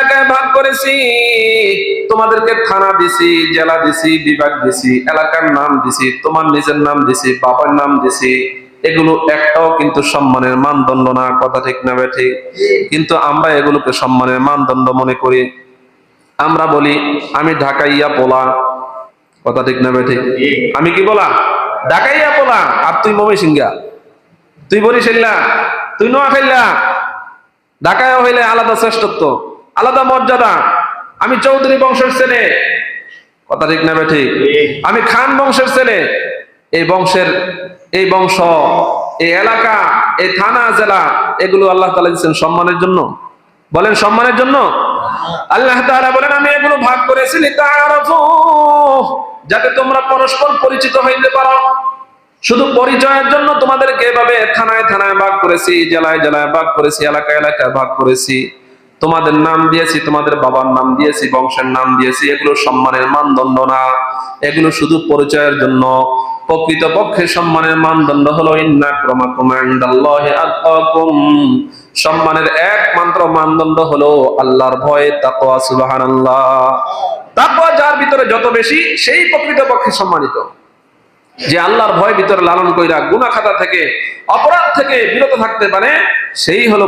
এলাকায় ভাগ করেছি, তোমাদেরকে থানা দিছি, জেলা দিছি, বিভাগ দিছি, এলাকার নাম দিছি, তোমার নিজের নাম দিছি, বাবার নাম দিছি, এগুলো একটাও কিন্তু সম্মানের মানদণ্ড না। কথা ঠিক না ঠিক? কিন্তু আমরা এগুলোকে সম্মানের মানদণ্ড মনে করি। আমরা বলি আমি ঢাকাইয়া পোলা। কথা ঠিক না ঠিক? আমি কি বলা? ঢাকাইয়া পোলা। আর তুই ময়মনসিংহা, তুই বরিশাল্লা, তুই নোয়াখাইলা। ঢাকায় হইলে আলাদা শ্রেষ্ঠত্ব, আলাদা মর্যাদা। আমি চৌধুরী বংশের ছেলে। কথা ঠিক না ঠিক? আমি খান বংশের ছেলে। এই বংশের, এই বংশ, এই এলাকা, এই থানা জেলা, এগুলো আল্লাহ তাআলা দিয়েছেন সম্মানের জন্য। বলেন সম্মানের জন্য। আল্লাহ তাআলা বলেন আমি এগুলো ভাগ করেছি লিতাআরাফু, যাতে তোমরা পরস্পর পরিচিত হইতে পারো। শুধু পরিচয়ের জন্য তোমাদেরকে এভাবে থানায় থানায় ভাগ করেছি, জেলায় জেলায় ভাগ করেছি, এলাকায় এলাকায় ভাগ করেছি। তোমাদের নাম দিয়েছি, তোমাদের বাবার নাম দিয়েছি, বংশের নাম দিয়েছি। এগুলো সম্মানের মানদণ্ড না, এগুলো শুধু পরিচয়ের জন্য। প্রকৃতপক্ষে সম্মানের মানদণ্ড হলো ইন্না আক্রামাকুম ইনদাল্লাহি আতকাকুম। সম্মানের একমাত্র মানদণ্ড হলো আল্লাহর ভয়, তাকওয়া। সুবহানাল্লাহ। তাকওয়া যার ভিতরে যত বেশি, সেই প্রকৃতপক্ষে সম্মানিত। যে আল্লাহর ভয় ভিতরে লালন কইরা গুনাহ খাতা থেকে, অপরাধ থেকে বিরত থাকতে পারে, সেই হলো